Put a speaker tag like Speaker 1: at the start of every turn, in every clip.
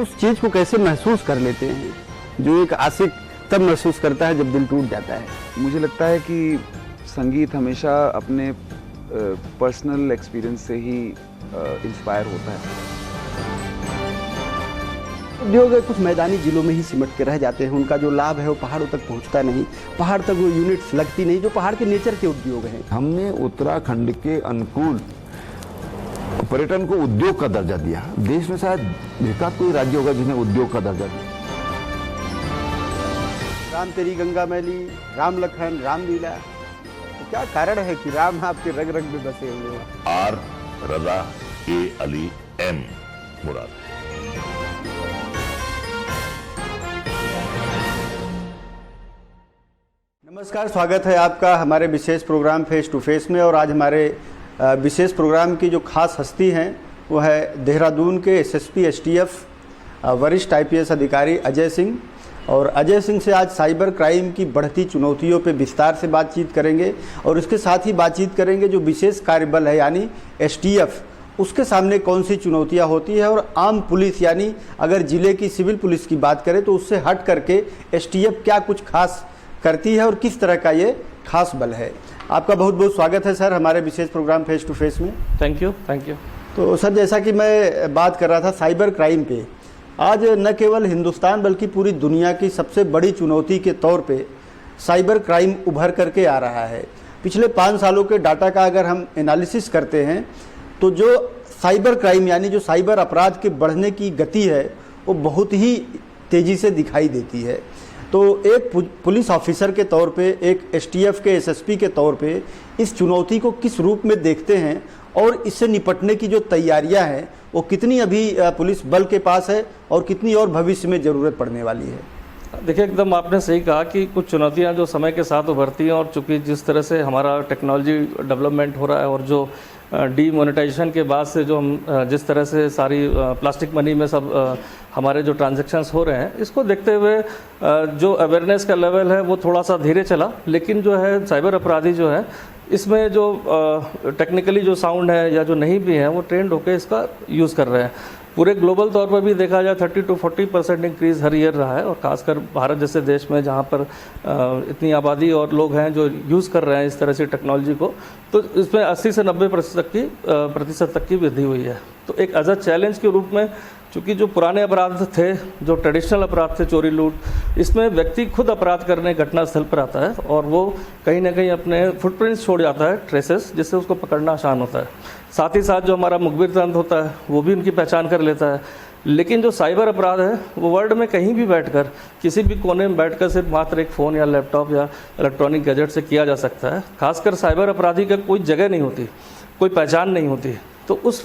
Speaker 1: उस चीज़ को कैसे महसूस कर लेते हैं जो एक आशिक तब महसूस करता है जब दिल टूट जाता है?
Speaker 2: मुझे लगता है कि संगीत हमेशा अपने पर्सनल एक्सपीरियंस से ही इंस्पायर होता है।
Speaker 1: उद्योग कुछ मैदानी जिलों में ही सिमट के रह जाते हैं, उनका जो लाभ है वो पहाड़ों तक पहुंचता नहीं, पहाड़ तक वो यूनिट्स लगती नहीं जो पहाड़ के नेचर के उद्योग हैं।
Speaker 3: हमने उत्तराखंड के अनुकूल पर्यटन को उद्योग का दर्जा दिया। देश में शायद एकाध कोई राज्य होगा जिसने उद्योग का दर्जा दिया।
Speaker 1: राम तेरी गंगा मैली, राम लखन राम लीला, तो क्या कारण है कि राम आपके रग रग में बसे हुए हैं?
Speaker 4: R Raza A Ali M Murad.
Speaker 1: नमस्कार, स्वागत है आपका हमारे विशेष प्रोग्राम फेस टू फेस में। और आज हमारे विशेष प्रोग्राम की जो खास हस्ती हैं वो है देहरादून के एसएसपी एसटीएफ वरिष्ठ आईपीएस अधिकारी अजय सिंह। और अजय सिंह से आज साइबर क्राइम की बढ़ती चुनौतियों पे विस्तार से बातचीत करेंगे और इसके साथ ही बातचीत करेंगे जो विशेष कार्यबल है यानी एसटीएफ, उसके सामने कौन सी चुनौतियां होती है और आम पुलिस यानी अगर जिले की सिविल पुलिस की बात करें तो उससे हट करके एसटीएफ क्या कुछ खास करती है और किस तरह का ये खास बल है। आपका बहुत बहुत स्वागत है सर हमारे विशेष प्रोग्राम फेस टू फेस में।
Speaker 5: Thank you.
Speaker 1: तो सर, जैसा कि मैं बात कर रहा था साइबर क्राइम पे, आज न केवल हिंदुस्तान बल्कि पूरी दुनिया की सबसे बड़ी चुनौती के तौर पे साइबर क्राइम उभर करके आ रहा है। पिछले 5 सालों के डाटा का अगर हम एनालिसिस करते हैं तो जो साइबर क्राइम यानी जो साइबर अपराध के बढ़ने की गति है वो बहुत ही तेज़ी से दिखाई देती है। तो एक पुलिस ऑफिसर के तौर पे, एक एसटीएफ के एसएसपी के तौर पे इस चुनौती को किस रूप में देखते हैं और इससे निपटने की जो तैयारियां हैं वो कितनी अभी पुलिस बल के पास है और कितनी और भविष्य में ज़रूरत पड़ने वाली है?
Speaker 5: देखिए, एकदम आपने सही कहा कि कुछ चुनौतियां जो समय के साथ उभरती हैं और चूंकि जिस तरह से हमारा टेक्नोलॉजी डेवलपमेंट हो रहा है और जो डीमोनेटाइजेशन के बाद से जो हम जिस तरह से सारी प्लास्टिक मनी में सब हमारे जो ट्रांजैक्शंस हो रहे हैं, इसको देखते हुए जो अवेयरनेस का लेवल है वो थोड़ा सा धीरे चला। लेकिन जो है साइबर अपराधी जो है इसमें जो टेक्निकली जो साउंड है या जो नहीं भी है वो ट्रेंड होकर इसका यूज़ कर रहे हैं। पूरे ग्लोबल तौर पर भी देखा जाए 30 to 40% इंक्रीज़ हर ईयर रहा है। और खासकर भारत जैसे देश में जहाँ पर इतनी आबादी और लोग हैं जो यूज़ कर रहे हैं इस तरह से टेक्नोलॉजी को, तो इसमें 80 से 90% तक की वृद्धि हुई है। तो एक एज अ चैलेंज के रूप में, चूँकि जो पुराने अपराध थे, जो ट्रेडिशनल अपराध थे, चोरी लूट, इसमें व्यक्ति खुद अपराध करने घटना स्थल पर आता है और वो कहीं ना कहीं अपने फुटप्रिंट्स छोड़ जाता है, ट्रेसेस, जिससे उसको पकड़ना आसान होता है। साथ ही साथ जो हमारा मुखबिर तंत्र होता है वो भी उनकी पहचान कर लेता है। लेकिन जो साइबर अपराध है वो वर्ल्ड में कहीं भी बैठकर, किसी भी कोने में बैठकर सिर्फ मात्र एक फ़ोन या लैपटॉप या इलेक्ट्रॉनिक गैजेट से किया जा सकता है। खासकर साइबर अपराधी का कोई जगह नहीं होती, कोई पहचान नहीं होती। तो उस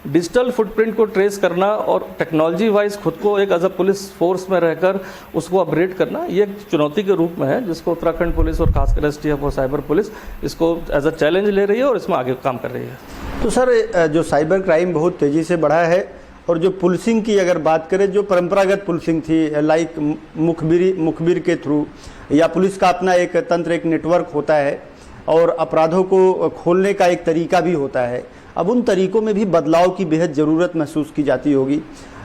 Speaker 5: डिजिटल फुटप्रिंट को ट्रेस करना और टेक्नोलॉजी वाइज खुद को एक एज अ पुलिस फोर्स में रहकर उसको अपग्रेड करना, ये एक चुनौती के रूप में है जिसको उत्तराखंड पुलिस और खासकर एसटीएफ और साइबर पुलिस इसको एज अ चैलेंज ले रही है और इसमें आगे काम कर रही है।
Speaker 1: तो सर, जो साइबर क्राइम बहुत तेज़ी से बढ़ा है और जो पुलिसिंग की अगर बात करें, जो परंपरागत पुलिसिंग थी लाइक मुखबिर के थ्रू या पुलिस का अपना एक तंत्र, एक नेटवर्क होता है और अपराधों को खोलने का एक तरीका भी होता है, अब उन तरीकों में भी बदलाव की बेहद ज़रूरत महसूस की जाती होगी।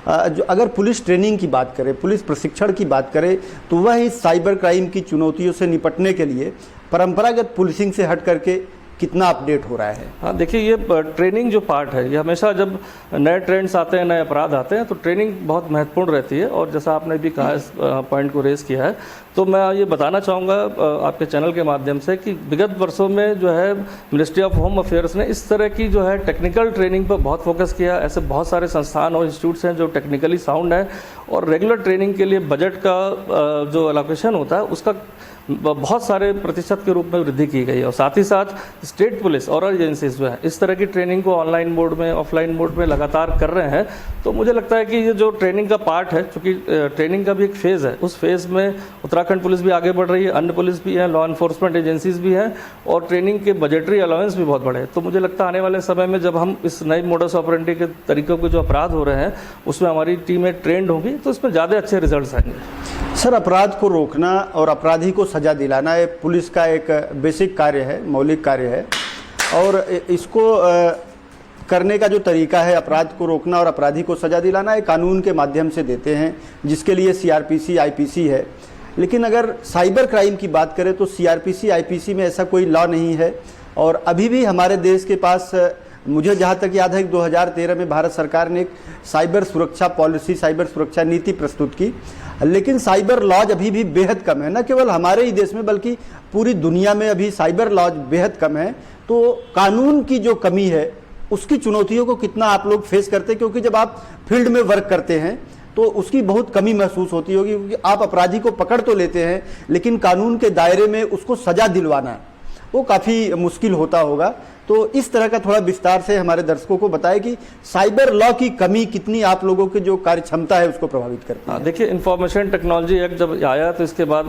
Speaker 1: जो अगर पुलिस ट्रेनिंग की बात करें, पुलिस प्रशिक्षण की बात करें, तो वह इस साइबर क्राइम की चुनौतियों से निपटने के लिए परंपरागत पुलिसिंग से हट करके कितना अपडेट हो रहा है?
Speaker 5: हाँ, देखिए, ये ट्रेनिंग जो पार्ट है, ये हमेशा जब नए ट्रेंड्स आते हैं, नए अपराध आते हैं, तो ट्रेनिंग बहुत महत्वपूर्ण रहती है। और जैसा आपने भी कहा, इस पॉइंट को रेस किया है, तो मैं ये बताना चाहूँगा आपके चैनल के माध्यम से कि विगत वर्षों में जो है मिनिस्ट्री ऑफ होम अफेयर्स ने इस तरह की जो है टेक्निकल ट्रेनिंग पर बहुत फोकस किया। ऐसे बहुत सारे संस्थान और इंस्टीट्यूट्स हैं जो टेक्निकली साउंड है और रेगुलर ट्रेनिंग के लिए बजट का जो एलोकेशन होता है उसका बहुत सारे प्रतिशत के रूप में वृद्धि की गई है। और साथ ही साथ स्टेट पुलिस और एजेंसीज जो है इस तरह की ट्रेनिंग को ऑनलाइन मोड में, ऑफलाइन मोड में लगातार कर रहे हैं। तो मुझे लगता है कि ये जो ट्रेनिंग का पार्ट है, चूँकि ट्रेनिंग का भी एक फेज़ है, उस फेज़ में उत्तराखंड पुलिस भी आगे बढ़ रही है, अन्य पुलिस भी हैं, लॉ इन्फोर्समेंट एजेंसीज भी हैं और ट्रेनिंग के बजटरी अलाउंस भी बहुत बड़े हैं। तो मुझे लगता है आने वाले समय में जब हम इस नई मोडस ऑपरेंडी के तरीकों के जो अपराध हो रहे हैं उसमें हमारी टीमें ट्रेंड होंगी तो इसमें ज़्यादा अच्छे रिजल्ट आएंगे।
Speaker 1: सर, अपराध को रोकना और अपराधी को सजा दिलाना ये पुलिस का एक बेसिक कार्य है, मौलिक कार्य है और इसको करने का जो तरीका है, अपराध को रोकना और अपराधी को सजा दिलाना, एक कानून के माध्यम से देते हैं, जिसके लिए सीआरपीसी आईपीसी है। लेकिन अगर साइबर क्राइम की बात करें तो सीआरपीसी आईपीसी में ऐसा कोई लॉ नहीं है। और अभी भी हमारे देश के पास, मुझे जहाँ तक याद है कि 2013 में भारत सरकार ने एक साइबर सुरक्षा पॉलिसी, साइबर सुरक्षा नीति प्रस्तुत की, लेकिन साइबर लॉज अभी भी बेहद कम है। न केवल हमारे ही देश में बल्कि पूरी दुनिया में अभी साइबर लॉज बेहद कम है। तो कानून की जो कमी है उसकी चुनौतियों को कितना आप लोग फेस करते हैं, क्योंकि जब आप फील्ड में वर्क करते हैं तो उसकी बहुत कमी महसूस होती होगी, क्योंकि आप अपराधी को पकड़ तो लेते हैं लेकिन कानून के दायरे में उसको सजा दिलवाना वो काफ़ी मुश्किल होता होगा। तो इस तरह का थोड़ा विस्तार से हमारे दर्शकों को बताएं कि साइबर लॉ की कमी कितनी आप लोगों की जो कार्य क्षमता है उसको प्रभावित करती है।
Speaker 5: देखिए, इंफॉर्मेशन टेक्नोलॉजी एक्ट जब आया तो इसके बाद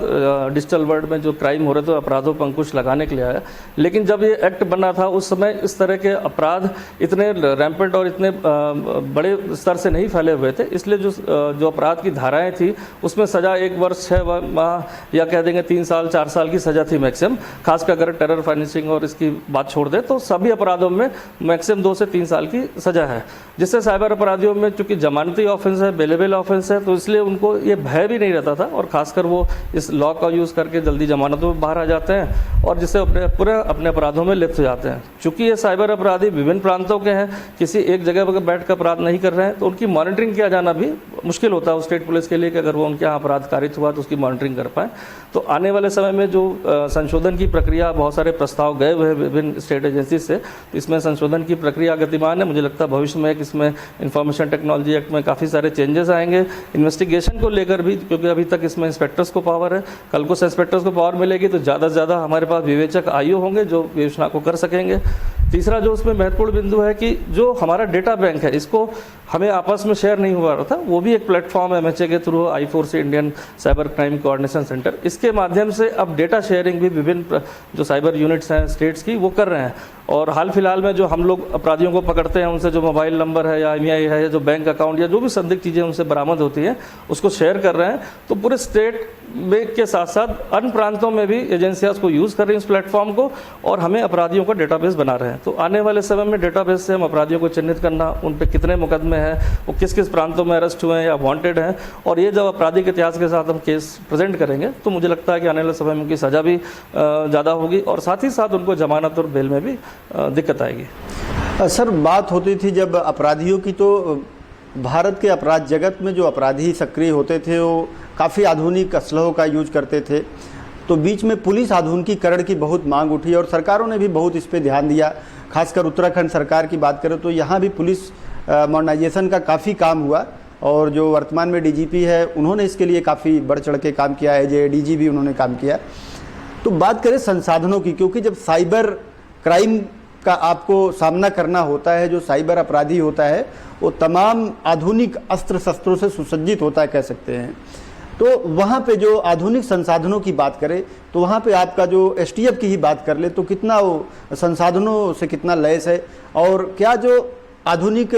Speaker 5: डिजिटल वर्ल्ड में जो क्राइम हो रहे थे अपराधों पर अंकुश लगाने के लिए आया। लेकिन जब ये एक्ट बना था उस समय इस तरह के अपराध इतने रैम्पेंट और इतने बड़े स्तर से नहीं फैले हुए थे, इसलिए जो अपराध की धाराएं थी उसमें सजा 1 वर्ष 6 माह या कह देंगे 3 साल 4 साल की सजा थी मैक्सिमम। खासकर अगर टेरर फाइनेंसिंग और इसकी बात छोड़ दे तो सभी अपराधों में मैक्सिमम 2 से 3 साल की सजा है। जिससे साइबर अपराधियों में चूंकि जमानती ऑफेंस है, बेलेबल ऑफेंस है, तो इसलिए उनको ये भय भी नहीं रहता था और खासकर वो इस लॉ का यूज़ करके जल्दी जमानतों में बाहर आ जाते हैं और जिससे अपने अपराधों में लिप्त हो जाते हैं। चूंकि ये साइबर अपराधी विभिन्न प्रांतों के हैं, किसी एक जगह पर बैठ कर अपराध नहीं कर रहे हैं, तो उनकी मॉनिटरिंग किया जाना भी मुश्किल होता है स्टेट पुलिस के लिए कि अगर वो उनके यहाँ अपराध कारित हुआ तो उसकी मॉनिटरिंग कर पाए। तो आने वाले समय में जो संशोधन की प्रक्रिया, बहुत सारे प्रस्ताव गए हुए हैं विभिन्न स्टेट एजेंसी से, तो इसमें संशोधन की प्रक्रिया गतिमान है। मुझे लगता है भविष्य में इसमें इंफॉर्मेशन टेक्नोलॉजी एक्ट में काफ़ी सारे चेंजेस आएंगे। इन्वेस्टिगेशन को लेकर भी, क्योंकि अभी तक इसमें इंस्पेक्टर्स को पावर है, कल को इंस्पेक्टर्स को पावर मिलेगी तो ज़्यादा से ज़्यादा हमारे पास विवेचक आयु होंगे जो विवेचना को कर सकेंगे। तीसरा जो उसमें महत्वपूर्ण बिंदु है कि जो हमारा डेटा बैंक है इसको हमें आपस में शेयर नहीं हुआ था, वो भी एक प्लेटफॉर्म है एमएचए के through, I4C Indian cyber crime coordination centre, इसके माध्यम से अब डेटा शेयरिंग भी विभिन्न जो साइबर यूनिट्स हैं स्टेट्स की वो कर रहे हैं। और हाल फिलहाल में जो हम लोग अपराधियों को पकड़ते हैं उनसे जो मोबाइल नंबर है या IMEI है या जो बैंक अकाउंट या जो भी संदिग्ध चीज़ें उनसे बरामद होती हैं उसको शेयर कर रहे हैं। तो पूरे स्टेट में के साथ साथ अन्य प्रांतों में भी एजेंसियाँ उसको यूज़ कर रही हैं इस प्लेटफॉर्म को, और हमें अपराधियों का डेटाबेस बना रहे हैं। तो आने वाले समय में डेटाबेस से हम अपराधियों को चिन्हित करना, उन पर कितने मुकदमे हैं, वो किस किस प्रांतों में अरेस्ट हुए हैं या वांटेड हैं, और ये जब आपराधिक इतिहास के साथ हम केस प्रेजेंट करेंगे तो मुझे लगता है कि आने वाले समय में उनकी सज़ा भी ज़्यादा होगी और साथ ही साथ उनको जमानत और बेल में भी दिक्कत आएगी।
Speaker 1: सर, बात होती थी जब अपराधियों की, तो भारत के अपराध जगत में जो अपराधी सक्रिय होते थे वो काफ़ी आधुनिक असलहों का यूज करते थे। तो बीच में पुलिस आधुनिकीकरण की बहुत मांग उठी और सरकारों ने भी बहुत इस पे ध्यान दिया। खासकर उत्तराखंड सरकार की बात करें तो यहाँ भी पुलिस मॉडर्नाइजेशन का काफ़ी काम हुआ और जो वर्तमान में DGP है उन्होंने इसके लिए काफ़ी बढ़ चढ़ के काम किया है, AIG भी उन्होंने काम किया। तो बात करें संसाधनों की, क्योंकि जब साइबर क्राइम का आपको सामना करना होता है, जो साइबर अपराधी होता है वो तमाम आधुनिक अस्त्र शस्त्रों से सुसज्जित होता है कह सकते हैं। तो वहाँ पे जो आधुनिक संसाधनों की बात करें तो वहाँ पे आपका जो STF की ही बात कर ले तो कितना वो संसाधनों से कितना लैस है, और क्या जो आधुनिक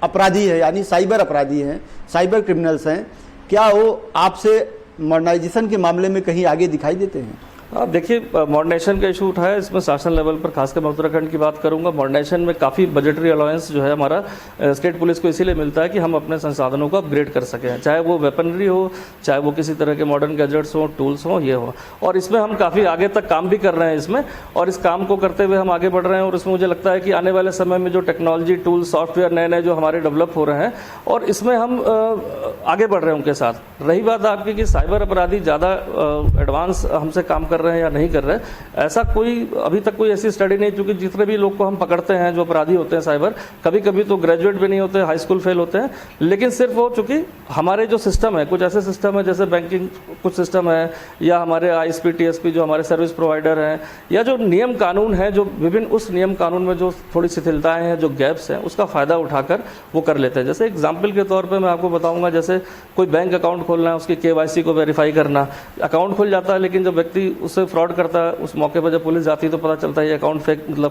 Speaker 1: अपराधी है यानी साइबर अपराधी हैं, साइबर क्रिमिनल्स हैं, क्या वो आपसे मॉडर्नाइजेशन के मामले में कहीं आगे दिखाई देते हैं?
Speaker 5: देखिए, मॉडर्नाइजेशन का इशू उठाया इसमें शासन लेवल पर, खासकर मैं उत्तराखंड की बात करूंगा। मॉडर्नाइजेशन में काफ़ी बजटरी अलाउंस जो है हमारा स्टेट पुलिस को इसीलिए मिलता है कि हम अपने संसाधनों को अपग्रेड कर सकें, चाहे वो वेपनरी हो, चाहे वो किसी तरह के मॉडर्न गैजेट्स हो, टूल्स हो, ये हो। और इसमें हम काफ़ी आगे तक काम भी कर रहे हैं इसमें, और इस काम को करते हुए हम आगे बढ़ रहे हैं। और इसमें मुझे लगता है कि आने वाले समय में जो टेक्नोलॉजी टूल सॉफ्टवेयर नए नए जो हमारे डेवलप हो रहे हैं और इसमें हम आगे बढ़ रहे हैं उनके साथ। रही बात आपकी कि साइबर अपराधी ज़्यादा एडवांस हमसे काम कर रहे हैं या नहीं कर रहे हैं, ऐसा कोई अभी तक कोई ऐसी स्टडी नहीं, क्योंकि जितने भी लोग को हम पकड़ते हैं जो अपराधी होते हैं साइबर, कभी कभी तो ग्रेजुएट भी नहीं होते, हाई स्कूल फेल होते हैं। लेकिन सिर्फ वो चूँकि हमारे जो सिस्टम है, कुछ ऐसे सिस्टम है जैसे बैंकिंग कुछ सिस्टम है, या हमारे ISP TSP जो हमारे सर्विस प्रोवाइडर हैं, या जो नियम कानून है, जो विभिन्न उस नियम कानून में जो थोड़ी शिथिलताएँ हैं, जो गैप्स हैं, उसका फ़ायदा उठाकर वो कर लेते हैं। जैसे एग्जाम्पल के तौर पर मैं आपको बताऊँगा, जैसे कोई बैंक अकाउंट खोलना है, उसकी KYC को वेरीफाई करना, अकाउंट खुल जाता है लेकिन जब व्यक्ति उससे फ्रॉड करता है, उस मौके पर जब पुलिस जाती है तो पता चलता है ये अकाउंट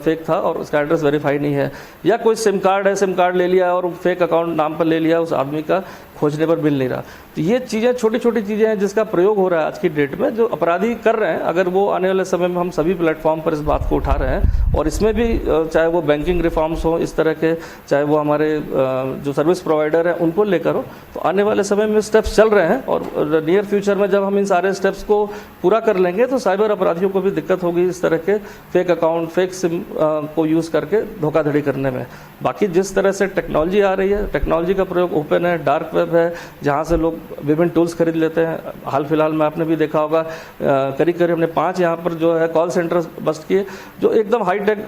Speaker 5: फेक था और उसका एड्रेस वेरीफाई नहीं है, या कोई सिम कार्ड है, सिम कार्ड ले लिया और फेक अकाउंट नाम पर ले लिया उस आदमी का, खोजने पर मिल नहीं रहा। तो ये चीज़ें छोटी छोटी चीज़ें हैं जिसका प्रयोग हो रहा है आज की डेट में, जो अपराधी कर रहे हैं। अगर वो आने वाले समय में, हम सभी प्लेटफॉर्म पर इस बात को उठा रहे हैं और इसमें भी चाहे वो बैंकिंग रिफॉर्म्स हो इस तरह के, चाहे वो हमारे जो सर्विस प्रोवाइडर हैं उनको लेकर हो, तो आने वाले समय में स्टेप्स चल रहे हैं और नियर फ्यूचर में जब हम इन सारे स्टेप्स को पूरा कर लेंगे तो साइबर अपराधियों को भी दिक्कत होगी इस तरह के फेक अकाउंट, फेक सिम को यूज़ करके धोखाधड़ी करने में। बाकी जिस तरह से टेक्नोलॉजी आ रही है, टेक्नोलॉजी का प्रयोग ओपन है, डार्क वेब है, जहाँ से लोग विभिन्न टूल्स खरीद लेते हैं। हाल फिलहाल में आपने भी देखा होगा, करीब करीब हमने 5 यहाँ पर जो है कॉल सेंटर बस्ट किए जो एकदम हाईटेक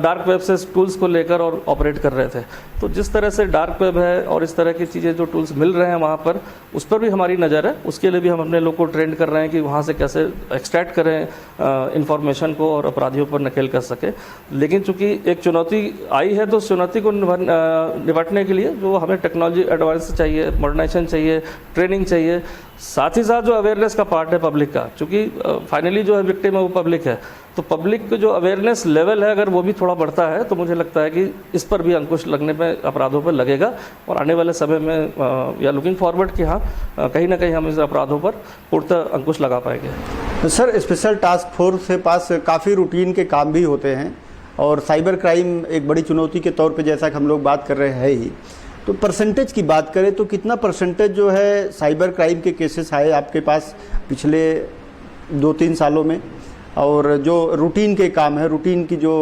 Speaker 5: डार्क वेब से टूल्स को लेकर और ऑपरेट कर रहे थे। तो जिस तरह से डार्क वेब है और इस तरह की चीज़ें जो टूल्स मिल रहे हैं वहाँ पर, उस पर भी हमारी नज़र है। उसके लिए भी हम अपने लोग को ट्रेंड कर रहे हैं कि वहाँ से कैसे एक्सट्रैक्ट करें इंफॉर्मेशन को और अपराधियों पर नकेल कर सके। लेकिन चूंकि एक चुनौती आई है तो उस चुनौती को निपटने के लिए जो हमें टेक्नोलॉजी एडवांस चाहिए, मॉडर्नाइजेशन चाहिए, ट्रेनिंग चाहिए, साथ ही साथ जो अवेयरनेस का पार्ट है पब्लिक का, क्योंकि फाइनली जो है विक्टिम है वो पब्लिक है, तो पब्लिक का जो अवेयरनेस लेवल है अगर वो भी थोड़ा बढ़ता है तो मुझे लगता है कि इस पर भी अंकुश लगने में अपराधों पर लगेगा और आने वाले समय में या लुकिंग फॉरवर्ड कि हाँ कहीं ना कहीं हम इस अपराधों पर पूर्णतः अंकुश लगा पाएंगे।
Speaker 1: सर, स्पेशल टास्क फोर्स के पास काफ़ी रूटीन के काम भी होते हैं और साइबर क्राइम एक बड़ी चुनौती के तौर पे जैसा कि हम लोग बात कर रहे हैं ही, तो परसेंटेज की बात करें तो कितना परसेंटेज जो है साइबर क्राइम के केसेस आए आपके पास पिछले 2-3 सालों में, और जो रूटीन के काम है, रूटीन की जो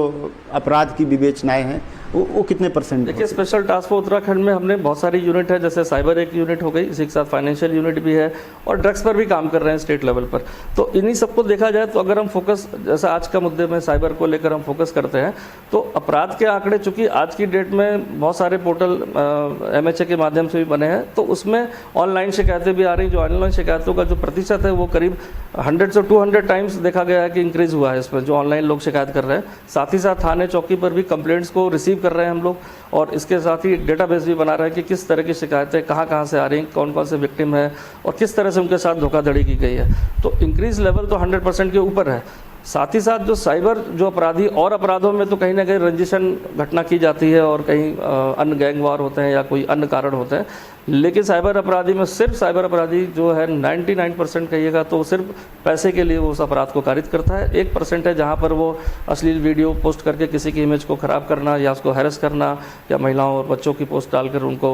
Speaker 1: अपराध की विवेचनाएं हैं वो कितने परसेंट?
Speaker 5: देखिए, स्पेशल टास्क फोर्स उत्तराखंड में हमने बहुत सारी यूनिट है, जैसे साइबर एक यूनिट हो गई, इसी के साथ फाइनेंशियल यूनिट भी है और ड्रग्स पर भी काम कर रहे हैं स्टेट लेवल पर। तो इन्हीं सबको देखा जाए तो अगर हम फोकस, जैसा आज का मुद्दे में साइबर को लेकर हम फोकस करते हैं, तो अपराध के आंकड़े चूंकि आज की डेट में बहुत सारे पोर्टल MHA के माध्यम से भी बने हैं, तो उसमें ऑनलाइन शिकायतें भी आ रही। जो ऑनलाइन शिकायतों का जो प्रतिशत है वो करीब 100 से 200 टाइम्स देखा गया है कि इंक्रीज हुआ है इसमें, जो ऑनलाइन लोग शिकायत कर रहे हैं। साथ ही साथ थाने चौकी पर भी कंप्लेंट्स को रिसीव कर रहे हैं हम लोग और इसके साथ ही डेटाबेस भी बना रहे हैं कि किस तरह की शिकायतें कहाँ से आ रही हैं, कौन कौन से विक्टिम है और किस तरह से उनके साथ धोखाधड़ी की गई है। तो इंक्रीज लेवल तो 100% के ऊपर है। साथ ही साथ जो साइबर जो अपराधी और अपराधों में तो कहीं ना कहीं रंजिशन घटना की जाती है और कहीं अन्य गैंग वार होते हैं या कोई अन्य कारण होते हैं, लेकिन साइबर अपराधी में सिर्फ साइबर अपराधी जो है 99% कहिएगा तो सिर्फ पैसे के लिए वो उस अपराध को कारित करता है। 1% है जहाँ पर वो अश्लील वीडियो पोस्ट करके किसी की इमेज को ख़राब करना या उसको हैरेस करना या महिलाओं और बच्चों की पोस्ट डालकर उनको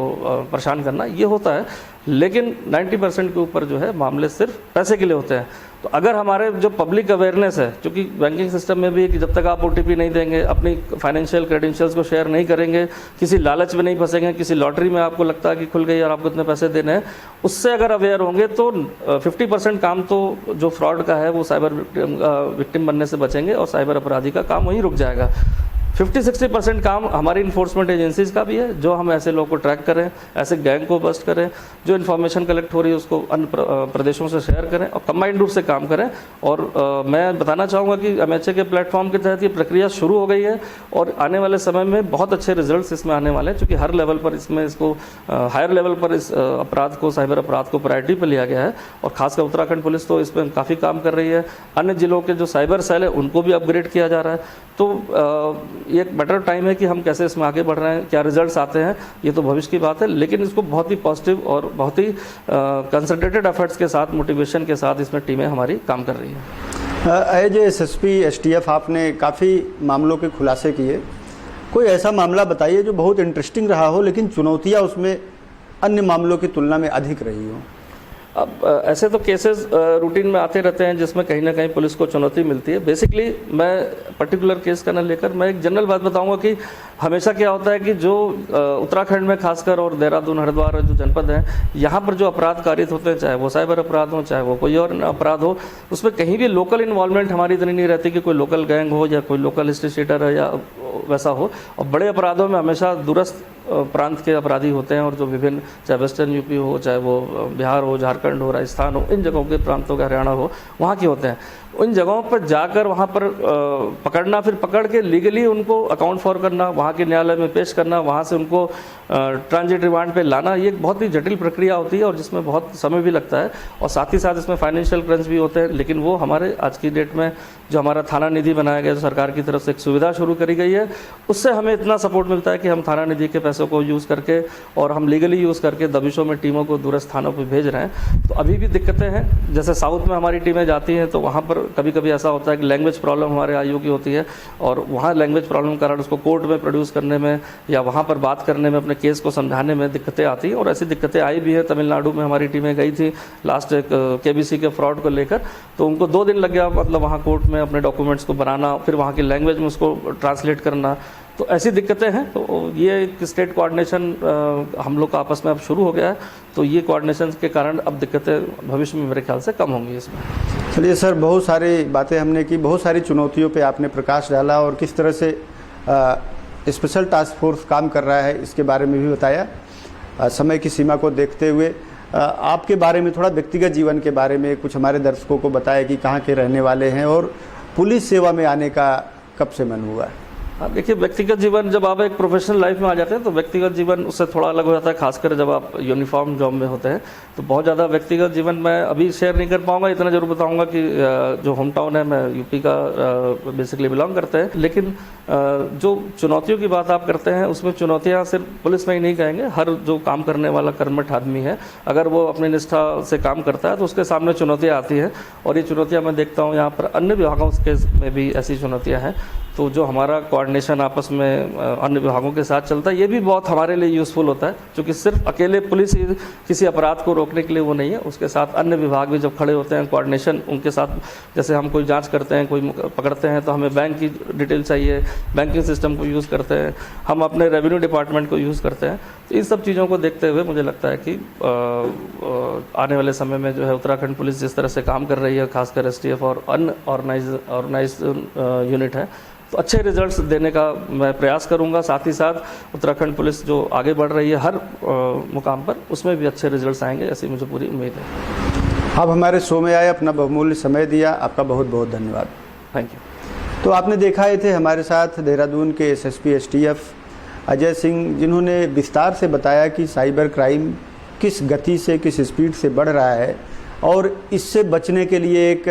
Speaker 5: परेशान करना, ये होता है। लेकिन 90% के ऊपर जो है मामले सिर्फ पैसे के लिए होते हैं। तो अगर हमारे जो पब्लिक अवेयरनेस है, क्योंकि बैंकिंग सिस्टम में भी कि जब तक आप OTP नहीं देंगे, अपनी फाइनेंशियल क्रेडेंशियल्स को शेयर नहीं करेंगे, किसी लालच में नहीं फंसेंगे, किसी लॉटरी में आपको लगता है कि खुल गई और आपको इतने पैसे देने हैं, उससे अगर अवेयर होंगे तो 50% काम तो जो फ्रॉड का है वो साइबर विक्टिम बनने से बचेंगे और साइबर अपराधी का काम वहीं रुक जाएगा। 50-60% काम हमारी इन्फोर्समेंट एजेंसीज का भी है, जो हम ऐसे लोगों को ट्रैक करें, ऐसे गैंग को बस्ट करें, जो इन्फॉर्मेशन कलेक्ट हो रही है उसको अन्य प्रदेशों से शेयर करें और कंबाइंड रूप से काम करें। और मैं बताना चाहूँगा कि MHA के प्लेटफॉर्म के तहत ये प्रक्रिया शुरू हो गई है और आने वाले समय में बहुत अच्छे रिजल्ट्स इसमें आने वाले हैं, क्योंकि हर लेवल पर इसमें इसको हायर लेवल पर इस अपराध को, साइबर अपराध को प्रायोरिटी पर लिया गया है और खासकर उत्तराखंड पुलिस तो इसमें काफ़ी काम कर रही है। अन्य जिलों के जो साइबर सेल है उनको भी अपग्रेड किया जा रहा है। तो ये एक बेटर टाइम है कि हम कैसे इसमें आगे बढ़ रहे हैं, क्या रिजल्ट्स आते हैं, ये तो भविष्य की बात है, लेकिन इसको बहुत ही पॉजिटिव और बहुत ही कंसंट्रेटेड एफर्ट्स के साथ, मोटिवेशन के साथ इसमें टीमें हमारी काम कर रही हैं।
Speaker 1: एज SSP STF आपने काफ़ी मामलों के खुलासे किए, कोई ऐसा मामला बताइए जो बहुत इंटरेस्टिंग रहा हो लेकिन चुनौतियाँ उसमें अन्य मामलों की तुलना में अधिक रही हो।
Speaker 5: अब ऐसे तो केसेस रूटीन में आते रहते हैं जिसमें कहीं ना कहीं पुलिस को चुनौती मिलती है। बेसिकली मैं पर्टिकुलर केस का न लेकर मैं एक जनरल बात बताऊंगा कि हमेशा क्या होता है कि जो उत्तराखंड में खासकर और देहरादून, हरिद्वार जो जनपद हैं, यहाँ पर जो अपराध कारित होते हैं, चाहे वो साइबर अपराध हो, चाहे वो कोई और अपराध हो, उसमें कहीं भी लोकल इन्वॉल्वमेंट हमारी इतनी नहीं रहती कि कोई लोकल गैंग हो या कोई लोकल स्टेटर है या वैसा हो। और बड़े अपराधों में हमेशा दूरस्थ प्रांत के अपराधी होते हैं और जो विभिन्न, चाहे वेस्टर्न यूपी हो, चाहे वो बिहार हो, झारखंड हो, राजस्थान हो, इन जगहों के प्रांतों के, हरियाणा हो, वहाँ के होते हैं। उन जगहों पर जाकर वहाँ पर पकड़ना, फिर पकड़ के लीगली उनको अकाउंट फॉर करना, वहाँ के न्यायालय में पेश करना, वहाँ से उनको ट्रांजिट रिमांड पे लाना, ये एक बहुत ही जटिल प्रक्रिया होती है और जिसमें बहुत समय भी लगता है और साथ ही साथ इसमें फाइनेंशियल क्रंच भी होते हैं। लेकिन वो हमारे आज की डेट में जो हमारा थाना निधि बनाया गया, जो सरकार की तरफ से एक सुविधा शुरू करी गई है, उससे हमें इतना सपोर्ट मिलता है कि हम थाना निधि के पैसों को यूज़ करके और हम लीगली यूज़ करके दबिशों में टीमों को दूरस्थ थानों पर भेज रहे हैं। तो अभी भी दिक्कतें हैं, जैसे साउथ में हमारी टीमें जाती हैं तो वहाँ पर कभी कभी ऐसा होता है कि लैंग्वेज प्रॉब्लम हमारे आईओ की होती है और वहाँ लैंग्वेज प्रॉब्लम के कारण उसको कोर्ट में प्रोड्यूस करने में या वहाँ पर बात करने में, अपने केस को समझाने में दिक्कतें आती हैं और ऐसी दिक्कतें आई भी है। तमिलनाडु में हमारी टीमें गई थी लास्ट एक केबीसी के फ्रॉड को लेकर, तो उनको 2 दिन लग गया, मतलब वहाँ कोर्ट में अपने डॉक्यूमेंट्स को बनाना, फिर वहाँ की लैंग्वेज में उसको ट्रांसलेट करना। तो ऐसी दिक्कतें हैं। तो ये एक स्टेट कोऑर्डिनेशन हम लोग का आपस में अब शुरू हो गया है, तो ये कोऑर्डिनेशन के कारण अब दिक्कतें भविष्य में मेरे ख्याल से कम होंगी इसमें।
Speaker 1: चलिए सर, बहुत सारी बातें हमने की, बहुत सारी चुनौतियों पे आपने प्रकाश डाला और किस तरह से स्पेशल टास्क फोर्स काम कर रहा है इसके बारे में भी बताया। समय की सीमा को देखते हुए आपके बारे में, थोड़ा व्यक्तिगत जीवन के बारे में कुछ हमारे दर्शकों को बताया कि कहाँ के रहने वाले हैं और पुलिस सेवा में आने का कब से मन हुआ?
Speaker 5: हाँ, देखिए, व्यक्तिगत जीवन जब आप एक प्रोफेशनल लाइफ में आ जाते हैं तो व्यक्तिगत जीवन उससे थोड़ा अलग हो जाता है, खासकर जब आप यूनिफॉर्म जॉब में होते हैं। तो बहुत ज़्यादा व्यक्तिगत जीवन मैं अभी शेयर नहीं कर पाऊंगा। इतना जरूर बताऊंगा कि जो होम टाउन है, मैं यूपी का बेसिकली बिलोंग करते हैं। लेकिन जो चुनौतियों की बात आप करते हैं, उसमें चुनौतियाँ सिर्फ पुलिस में ही नहीं कहेंगे, हर जो काम करने वाला कर्मठ आदमी है, अगर वो अपनी निष्ठा से काम करता है तो उसके सामने चुनौतियाँ आती हैं। और ये चुनौतियाँ मैं देखता हूँ यहाँ पर अन्य विभागों के में भी ऐसी चुनौतियाँ हैं। तो जो हमारा कोऑर्डिनेशन आपस में अन्य विभागों के साथ चलता है, ये भी बहुत हमारे लिए यूज़फुल होता है, क्योंकि सिर्फ अकेले पुलिस ही किसी अपराध को रोकने के लिए वो नहीं है, उसके साथ अन्य विभाग भी जब खड़े होते हैं, कोऑर्डिनेशन उनके साथ, जैसे हम कोई जांच करते हैं, कोई पकड़ते हैं तो हमें बैंक की डिटेल चाहिए, बैंकिंग सिस्टम को यूज़ करते हैं, हम अपने रेवेन्यू डिपार्टमेंट को यूज़ करते हैं। तो इन सब चीज़ों को देखते हुए मुझे लगता है कि आने वाले समय में जो है उत्तराखंड पुलिस जिस तरह से काम कर रही है, खासकर STF और अन्य ऑर्गेनाइज यूनिट है, तो अच्छे रिजल्ट्स देने का मैं प्रयास करूंगा। साथ ही साथ उत्तराखंड पुलिस जो आगे बढ़ रही है हर मुकाम पर, उसमें भी अच्छे रिजल्ट्स आएंगे, ऐसी मुझे पूरी उम्मीद है।
Speaker 1: आप हमारे शो में आए, अपना बहुमूल्य समय दिया, आपका बहुत बहुत धन्यवाद।
Speaker 5: Thank you.
Speaker 1: तो आपने देखा ये थे हमारे साथ देहरादून के SSP STF अजय सिंह, जिन्होंने विस्तार से बताया कि साइबर क्राइम किस गति से, किस स्पीड से बढ़ रहा है और इससे बचने के लिए एक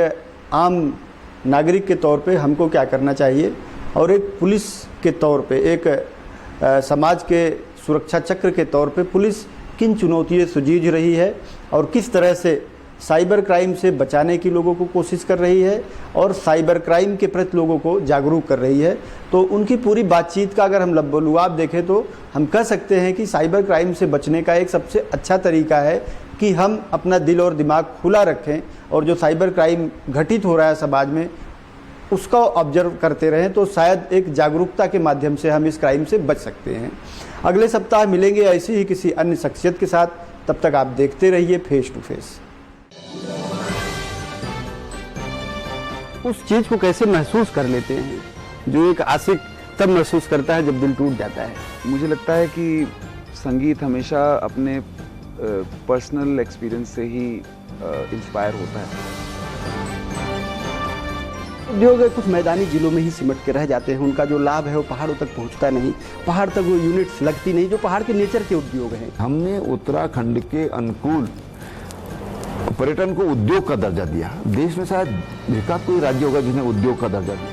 Speaker 1: आम नागरिक के तौर पे हमको क्या करना चाहिए और एक पुलिस के तौर पे, एक समाज के सुरक्षा चक्र के तौर पे पुलिस किन चुनौतियों से जूझ रही है और किस तरह से साइबर क्राइम से बचाने की लोगों को कोशिश कर रही है और साइबर क्राइम के प्रति लोगों को जागरूक कर रही है। तो उनकी पूरी बातचीत का अगर हम लबोलुआब देखें तो हम कह सकते हैं कि साइबर क्राइम से बचने का एक सबसे अच्छा तरीका है कि हम अपना दिल और दिमाग खुला रखें और जो साइबर क्राइम घटित हो रहा है समाज में उसका ऑब्जर्व करते रहें, तो शायद एक जागरूकता के माध्यम से हम इस क्राइम से बच सकते हैं। अगले सप्ताह मिलेंगे ऐसी ही किसी अन्य शख्सियत के साथ, तब तक आप देखते रहिए फेस टू फेस। उस चीज़ को कैसे महसूस कर लेते हैं जो एक आशिक तब महसूस करता है जब दिल टूट जाता है?
Speaker 2: मुझे लगता है कि संगीत हमेशा अपने पर्सनल एक्सपीरियंस से ही इंस्पायर होता है।
Speaker 1: उद्योग कुछ मैदानी जिलों में ही सिमट के रह जाते हैं, उनका जो लाभ है वो पहाड़ों तक पहुंचता नहीं, पहाड़ तक वो यूनिट्स लगती नहीं जो पहाड़ के नेचर के उद्योग हैं।
Speaker 3: हमने उत्तराखंड के अनुकूल पर्यटन को उद्योग का दर्जा दिया। देश में शायद एकाध कोई राज्य होगा जिसने उद्योग का दर्जा दिया।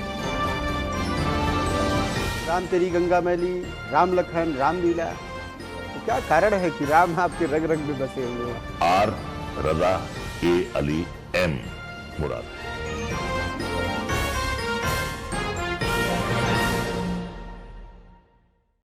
Speaker 1: राम तेरी गंगा मैली, राम लखन रामलीला, तो क्या कारण है कि राम आपके रग रग में बसे हुए हैं?
Speaker 4: R Raza A Ali M Murad.